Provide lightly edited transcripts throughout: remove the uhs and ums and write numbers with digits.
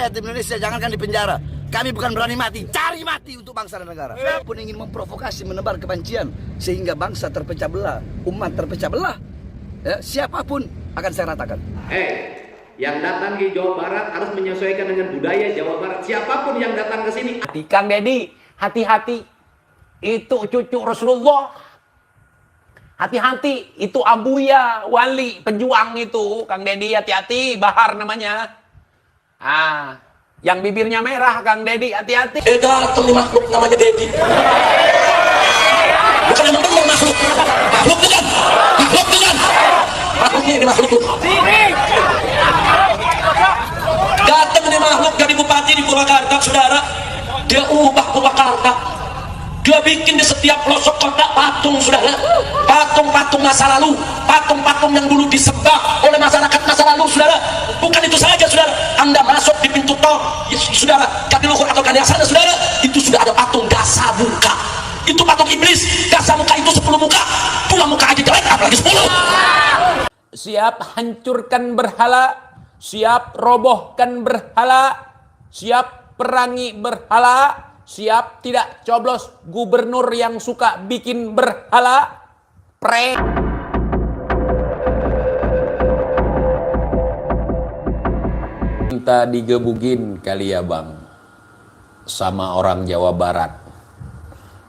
rakyat Indonesia, jangankan di penjara. Kami bukan berani mati, cari mati untuk bangsa dan negara. Siapapun ingin memprovokasi, menebar kebencian sehingga bangsa terpecah belah, umat terpecah belah, ya, siapapun akan saya ratakan. Yang datang di Jawa Barat harus menyesuaikan dengan budaya Jawa Barat. Siapapun yang datang ke sini. Kang Deddy, hati-hati. Itu cucu Rasulullah. Hati-hati, itu Abuya, wali, pejuang itu. Kang Deddy, hati-hati, Bahar namanya. Yang bibirnya merah, Kang Deddy, hati-hati. Datang nih makhluk namanya Deddy. Bukan yang benar makhluk. Makhluk dengan. Makhluknya ini makhluk. Datang nih makhluk dari bupati di Purwakarta, saudara. Dia ubah Purwakarta. Dia bikin di setiap pelosok kota patung, saudara. Patung-patung masa lalu, patung-patung yang dulu disembah oleh masyarakat masa lalu, saudara. Bukan itu saja, saudara. Anda masuk di pintu tol, ya, saudara, Jatiluhur atau Kaliasana, saudara, itu sudah ada patung Gasa Muka. Itu patung iblis. Gasa Muka itu 10 muka. 2 muka aja jelek, apalagi 10. Siap hancurkan berhala, siap robohkan berhala, siap perangi berhala, siap tidak coblos gubernur yang suka bikin berhala. Minta digebukin kali ya bang sama orang Jawa Barat.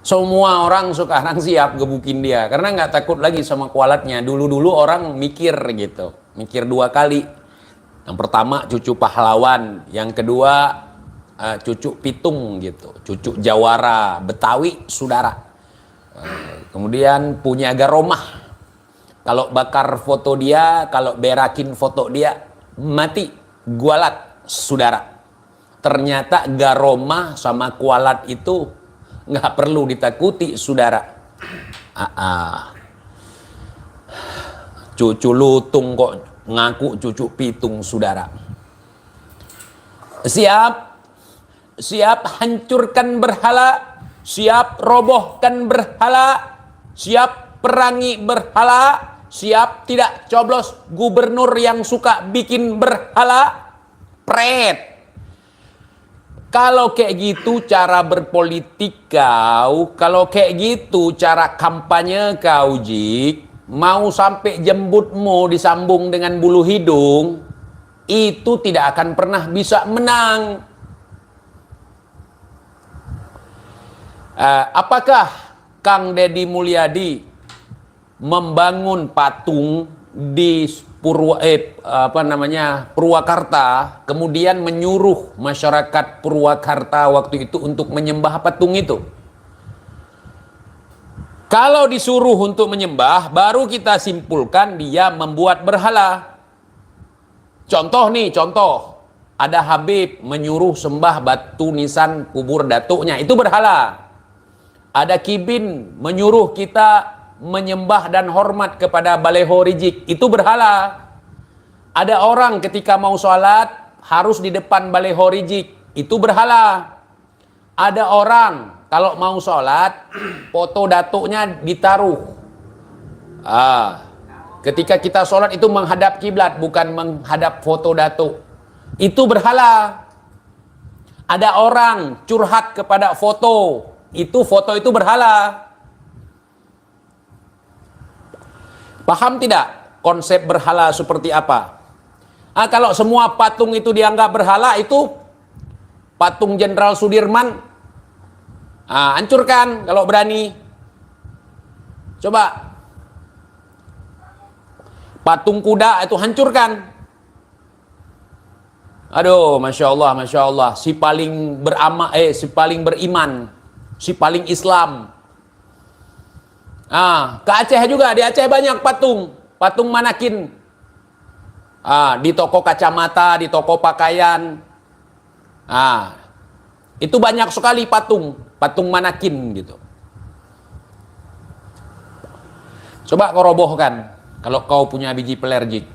Semua orang sekarang siap gebukin dia karena nggak takut lagi sama kualatnya. Dulu orang mikir gitu, mikir 2 kali. Yang pertama cucu pahlawan, yang kedua cucu pitung gitu, cucu jawara Betawi, saudara. Kemudian punya garomah. Kalau bakar foto dia, kalau berakin foto dia, mati gualat, saudara. Ternyata garomah sama kualat itu nggak perlu ditakuti, saudara. Cucu lutung kok ngaku cucu pitung, saudara. Siap hancurkan berhala, siap robohkan berhala, siap perangi berhala, siap tidak coblos gubernur yang suka bikin berhala. Kalau kayak gitu cara berpolitik kau, kalau kayak gitu cara kampanye kau, Jik, mau sampai jembutmu disambung dengan bulu hidung, itu tidak akan pernah bisa menang. Apakah Kang Deddy Mulyadi membangun patung di Purwakarta, kemudian menyuruh masyarakat Purwakarta waktu itu untuk menyembah patung itu? Kalau disuruh untuk menyembah, baru kita simpulkan dia membuat berhala. Contoh, ada Habib menyuruh sembah batu nisan kubur datuknya, itu berhala. Ada Kibin menyuruh kita menyembah dan hormat kepada Baleho Rijik, itu berhala. Ada orang ketika mau sholat harus di depan Baleho Rijik, itu berhala. Ada orang kalau mau sholat foto datuknya ditaruh. Ketika kita sholat itu menghadap kiblat, bukan menghadap foto datuk, itu berhala. Ada orang curhat kepada foto, foto itu berhala. Paham tidak konsep berhala seperti apa? Kalau semua patung itu dianggap berhala, itu patung Jenderal Sudirman, hancurkan kalau berani. Coba patung kuda itu hancurkan. Aduh, masya Allah, si paling beriman, si paling Islam. Ke Aceh juga, di Aceh banyak patung manakin. Di toko kacamata, di toko pakaian. Itu banyak sekali patung manakin gitu. Coba kau robohkan kalau kau punya biji pelerjik.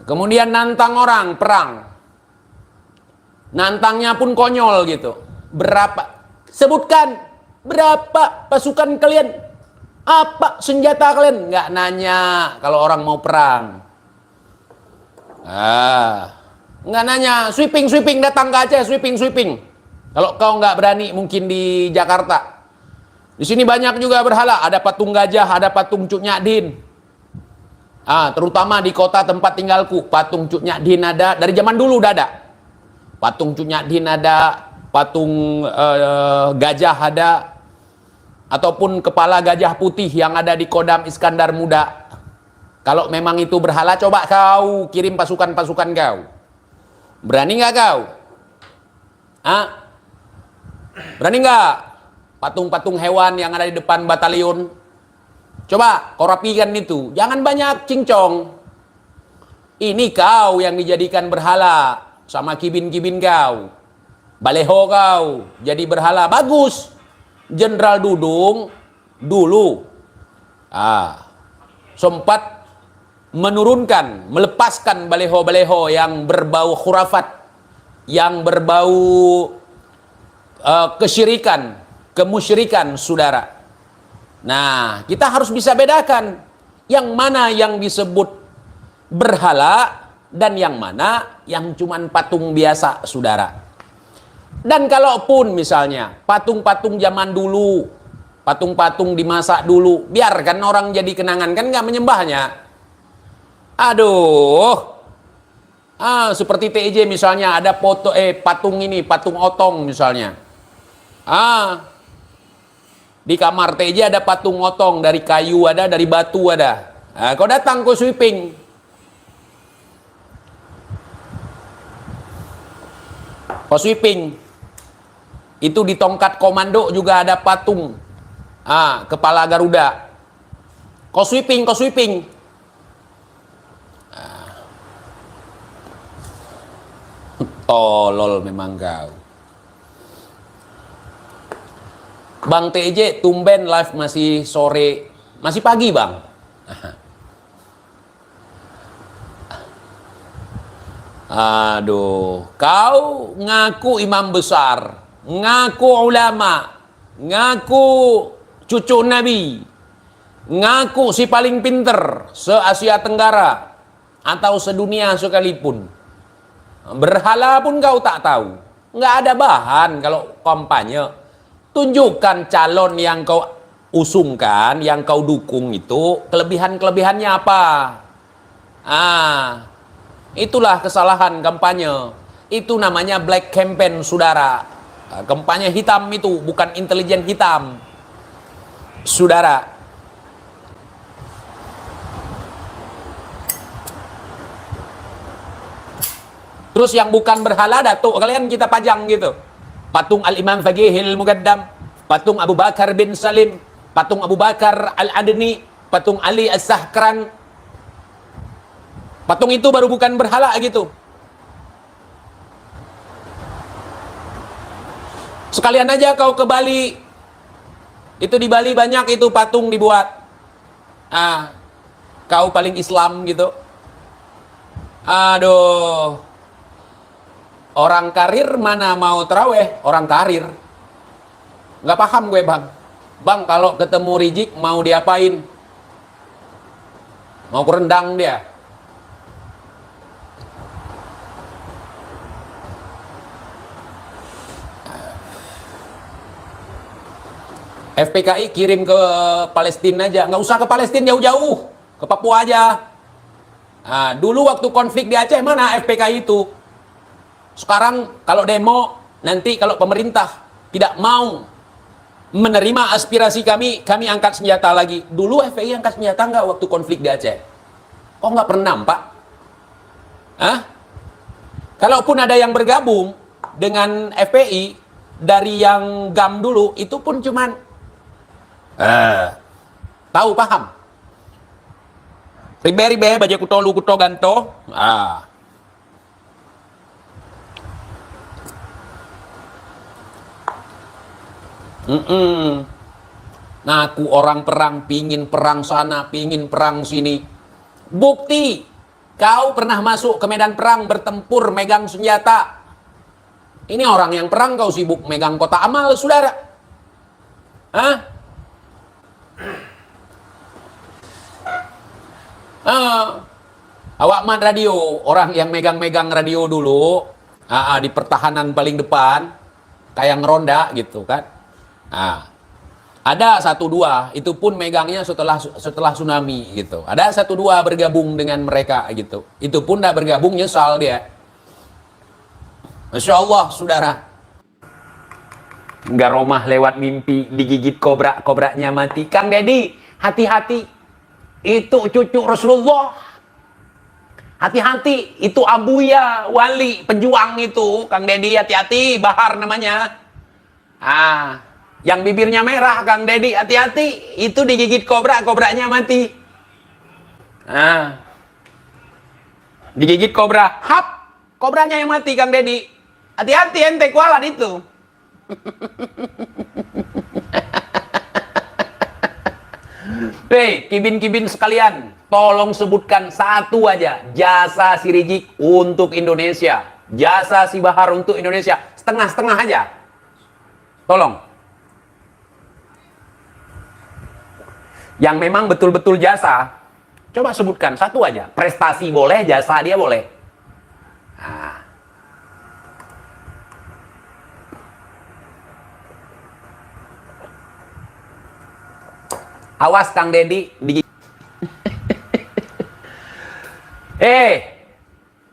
Kemudian nantang orang perang. Nantangnya pun konyol gitu. Sebutkan berapa pasukan kalian? Apa senjata kalian? Nggak nanya kalau orang mau perang. Nggak nanya, sweeping datang ke Aceh, sweeping. Kalau kau nggak berani mungkin di Jakarta. Di sini banyak juga berhala, ada patung gajah, ada patung Cuk Nyadin. Terutama di kota tempat tinggalku, patung Cuk Nyadin ada, dari zaman dulu udah ada. Patung Cuk Nyadin ada, patung gajah ada, ataupun kepala gajah putih yang ada di Kodam Iskandar Muda. Kalau memang itu berhala, coba kau kirim pasukan-pasukan kau. Berani nggak kau? Berani nggak? Patung-patung hewan yang ada di depan batalion. Coba kau rapikan itu. Jangan banyak cincong. Ini kau yang dijadikan berhala sama kibin-kibin kau. Baleho kau jadi berhala. Bagus. Jenderal Dudung dulu sempat menurunkan, melepaskan baleho-baleho yang berbau khurafat, yang berbau kesyirikan, kemusyrikan, saudara. Nah, kita harus bisa bedakan yang mana yang disebut berhala dan yang mana yang cuman patung biasa, saudara. Dan kalaupun misalnya patung-patung zaman dulu, patung-patung di masa dulu, biarkan orang jadi kenangan, kan nggak menyembahnya. Aduh, seperti TJ misalnya ada foto patung ini, patung otong misalnya. Di kamar TJ ada patung otong, dari kayu ada, dari batu ada. Kau datang kau sweeping. Kau sweeping. Itu di tongkat komando juga ada patung. Kepala Garuda. Kau sweeping. Tolol memang kau. Bang TJ, tumben live masih sore, masih pagi bang. Aduh, kau ngaku imam besar, ngaku ulama, ngaku cucu Nabi, ngaku si paling pinter se-Asia Tenggara atau sedunia sekalipun. Berhala pun kau tak tahu. Nggak ada bahan kalau kampanye. Tunjukkan calon yang kau usungkan, yang kau dukung itu, kelebihan-kelebihannya apa. Itulah kesalahan kampanye. Itu namanya black campaign, saudara. Kampanye hitam itu, bukan intelijen hitam. Saudara. Terus yang bukan berhala, datuk kalian kita pajang gitu. Patung Al-Imam Faqihil Muqaddam, patung Abu Bakar bin Salim, patung Abu Bakar Al-Adni, patung Ali As-Sahkran. Patung itu baru bukan berhala gitu. Sekalian aja kau ke Bali. Itu di Bali banyak itu patung dibuat. Kau paling Islam gitu. Aduh. Orang karir mana mau terawih? Orang karir. Nggak paham gue bang. Bang kalau ketemu Rizik mau diapain? Mau kurendang dia. FPKI kirim ke Palestina aja. Nggak usah ke Palestina jauh-jauh. Ke Papua aja. Dulu waktu konflik di Aceh mana FPKI itu? Sekarang kalau demo, nanti kalau pemerintah tidak mau menerima aspirasi kami angkat senjata lagi. Dulu FPI angkat senjata nggak waktu konflik di Aceh? Kok nggak pernah, Pak? Kalaupun ada yang bergabung dengan FPI dari yang GAM dulu, itu pun cuman tahu, paham. Ribe-ribe, baja kuto ganto. Ngaku orang perang, pingin perang sana, pingin perang sini. Bukti, kau pernah masuk ke medan perang, bertempur, megang senjata. Ini orang yang perang, kau sibuk megang kotak amal, saudara. Awak mat radio, orang yang megang-megang radio dulu, di pertahanan paling depan, kayak ngeronda gitu kan. Ada 1-2, itu pun megangnya setelah tsunami gitu. Ada 1-2 bergabung dengan mereka gitu. Itu pun tidak bergabung, nyesal dia. Masya Allah, saudara. Nggak romah lewat mimpi digigit kobra, kobranya mati. Kang Deddy, hati-hati. Itu cucu Rasulullah. Hati-hati, itu Abuya, wali, pejuang itu. Kang Deddy, hati-hati, Bahar namanya. Yang bibirnya merah, Kang Deddy, hati-hati. Itu digigit kobra, kobranya mati. Digigit kobra, hap, kobranya yang mati, Kang Deddy. Hati-hati ente kualat itu. Hei, kibin-kibin sekalian, tolong sebutkan satu aja jasa si Rizik untuk Indonesia, jasa si Bahar untuk Indonesia, setengah-setengah aja. Tolong. Yang memang betul-betul jasa, coba sebutkan satu aja. Prestasi boleh, jasa dia boleh. Awas Kang Deddy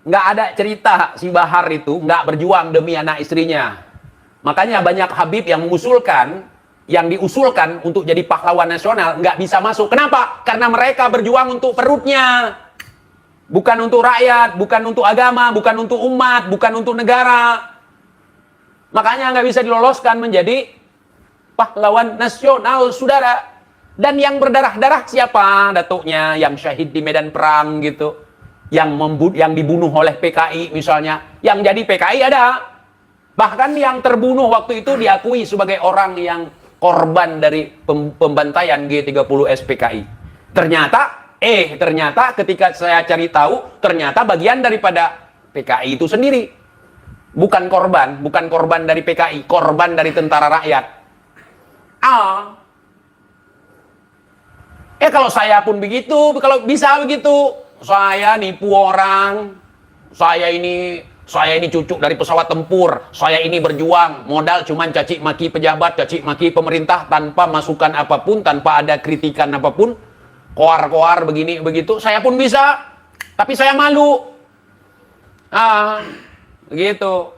nggak ada cerita si Bahar itu nggak berjuang demi anak istrinya. Makanya banyak Habib yang diusulkan untuk jadi pahlawan nasional nggak bisa masuk. Kenapa? Karena mereka berjuang untuk perutnya, bukan untuk rakyat, bukan untuk agama, bukan untuk umat, bukan untuk negara. Makanya nggak bisa diloloskan menjadi pahlawan nasional, saudara. Dan yang berdarah-darah siapa? Datuknya yang syahid di medan perang gitu. Yang dibunuh oleh PKI misalnya. Yang jadi PKI ada. Bahkan yang terbunuh waktu itu diakui sebagai orang yang korban dari pembantaian G30S PKI. Ternyata ketika saya cari tahu, ternyata bagian daripada PKI itu sendiri. Bukan korban dari PKI, korban dari tentara rakyat. Kalau saya pun begitu, kalau bisa begitu, saya nipu orang, saya ini cucu dari pesawat tempur, saya ini berjuang, modal cuman caci maki pejabat, caci maki pemerintah, tanpa masukan apapun, tanpa ada kritikan apapun, koar-koar begini begitu, saya pun bisa, tapi saya malu, begitu,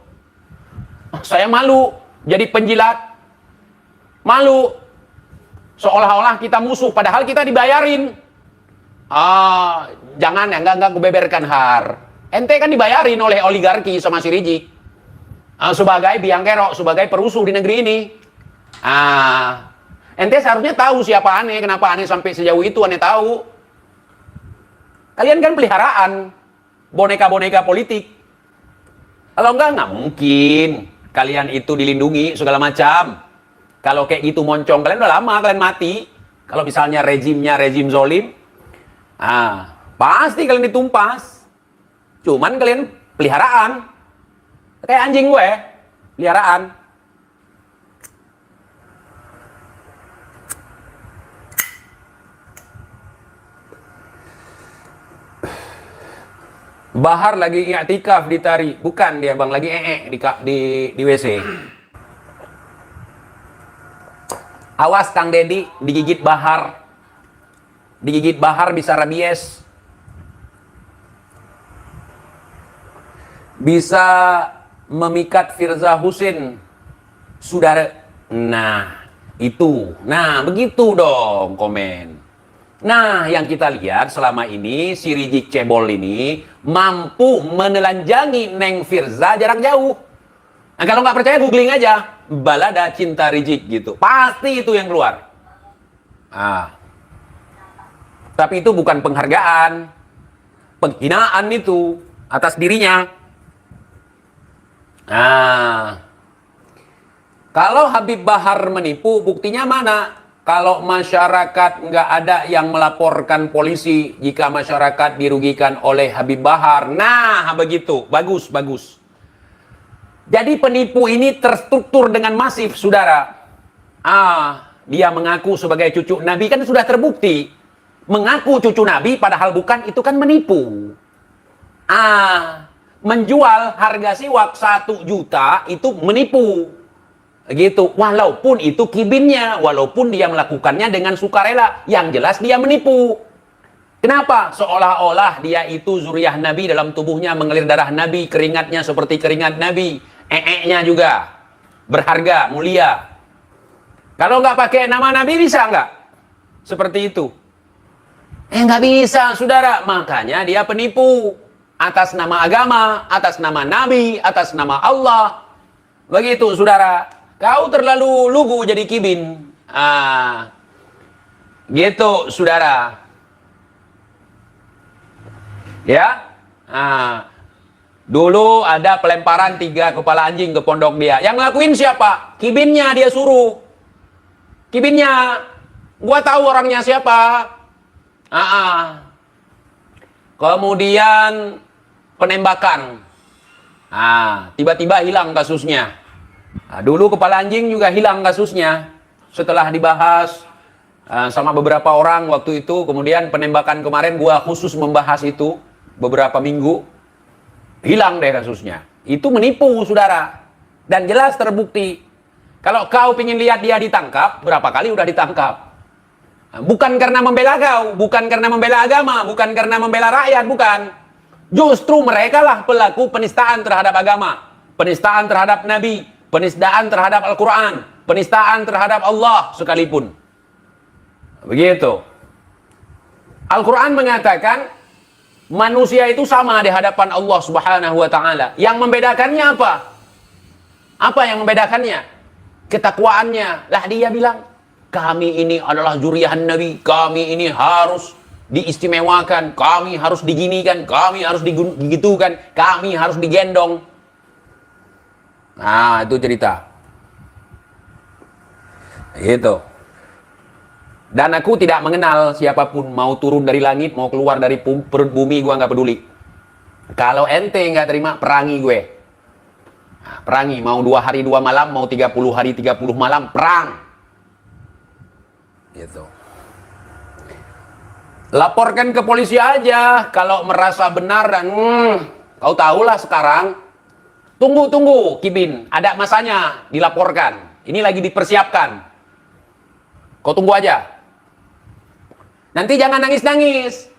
saya malu, jadi penjilat, malu. Seolah-olah kita musuh, padahal kita dibayarin. Jangan ya, enggak kubeberkan Har. Ente kan dibayarin oleh oligarki sama si Rizik. Sebagai biang kerok, sebagai perusuh di negeri ini. Ente seharusnya tahu siapa aneh, kenapa aneh sampai sejauh itu aneh tahu. Kalian kan peliharaan boneka-boneka politik. Kalau enggak mungkin. Kalian itu dilindungi segala macam. Kalau kayak gitu moncong, kalian udah lama, kalian mati. Kalau misalnya rezimnya rezim zolim, pasti kalian ditumpas. Cuman kalian peliharaan. Kayak anjing gue, peliharaan. Bahar lagi i'tikaf di Tari. Bukan dia bang, lagi di WC. Awas Kang Deddy, digigit Bahar. Digigit Bahar bisa rabies. Bisa memikat Firza Husein. Saudara. Nah, itu. Nah, begitu dong komen. Nah, yang kita lihat selama ini, si Rizik cebol ini mampu menelanjangi Neng Firza jarak jauh. Nah, kalau nggak percaya googling aja. Balada cinta Rizik gitu. Pasti itu yang keluar. Tapi itu bukan penghargaan. Penghinaan itu atas dirinya. Kalau Habib Bahar menipu, buktinya mana? Kalau masyarakat nggak ada yang melaporkan polisi jika masyarakat dirugikan oleh Habib Bahar. Nah, begitu. Bagus, bagus. Jadi penipu ini terstruktur dengan masif, saudara. Dia mengaku sebagai cucu Nabi, kan sudah terbukti. Mengaku cucu Nabi padahal bukan, itu kan menipu. menjual harga siwak 1 juta itu menipu. Gitu. Walaupun itu kibinnya, walaupun dia melakukannya dengan sukarela, yang jelas dia menipu. Kenapa? Seolah-olah dia itu zuriyah Nabi, dalam tubuhnya mengalir darah Nabi, keringatnya seperti keringat Nabi, nya juga berharga, mulia. Kalau nggak pakai nama Nabi bisa nggak? Seperti itu. Nggak bisa, saudara. Makanya dia penipu. Atas nama agama, atas nama Nabi, atas nama Allah. Begitu, saudara. Kau terlalu lugu jadi kibin. Gitu, saudara. Ya. Dulu ada pelemparan 3 kepala anjing ke pondok dia. Yang ngelakuin siapa? Kibinnya dia suruh. Kibinnya. Gua tahu orangnya siapa. Kemudian penembakan. Tiba-tiba hilang kasusnya. Dulu kepala anjing juga hilang kasusnya. Setelah dibahas sama beberapa orang waktu itu, kemudian penembakan kemarin gua khusus membahas itu beberapa minggu. Hilang deh kasusnya. Itu menipu, saudara. Dan jelas terbukti. Kalau kau ingin lihat dia ditangkap, berapa kali udah ditangkap. Bukan karena membela kau, bukan karena membela agama, bukan karena membela rakyat, bukan. Justru mereka lah pelaku penistaan terhadap agama, penistaan terhadap Nabi, penistaan terhadap Al-Quran, penistaan terhadap Allah sekalipun. Begitu. Al-Quran mengatakan, manusia itu sama di hadapan Allah Subhanahu wa Ta'ala. Yang membedakannya apa? Apa yang membedakannya? Ketakwaannya. Lah dia bilang, kami ini adalah zuriyah Nabi, kami ini harus diistimewakan, kami harus diginikan, kami harus digitukan, kami harus digendong. Nah, itu cerita. Gitu. Dan aku tidak mengenal siapapun, mau turun dari langit, mau keluar dari perut bumi, gue nggak peduli. Kalau ente nggak terima, perangi gue. Nah, perangi, mau 2 hari 2 malam, mau 30 hari 30 malam, perang. Gitu. Laporkan ke polisi aja kalau merasa benar dan kau tahulah sekarang. Tunggu, Kibin, ada masanya dilaporkan. Ini lagi dipersiapkan. Kau tunggu aja. Nanti jangan nangis-nangis.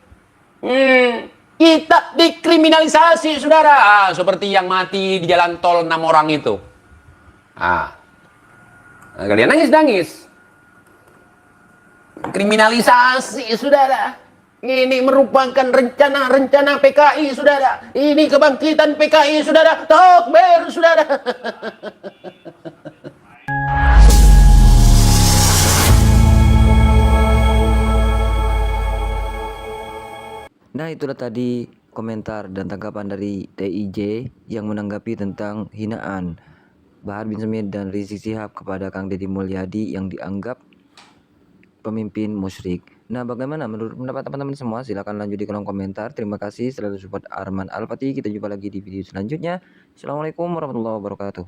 Kita dikriminalisasi, saudara. Seperti yang mati di jalan tol 6 orang itu. Kalian nangis-nangis. Kriminalisasi, saudara. Ini merupakan rencana PKI, saudara. Ini kebangkitan PKI, saudara. Takbir, saudara. Nah, itulah tadi komentar dan tanggapan dari TIJ yang menanggapi tentang hinaan Bahar bin Smith dan Rizik Syihab kepada Kang Deddy Mulyadi yang dianggap pemimpin musyrik. Nah, bagaimana menurut pendapat teman-teman semua? Silahkan lanjut di kolom komentar. Terima kasih selalu support Arman Al-Fatih. Kita jumpa lagi di video selanjutnya. Assalamualaikum warahmatullahi wabarakatuh.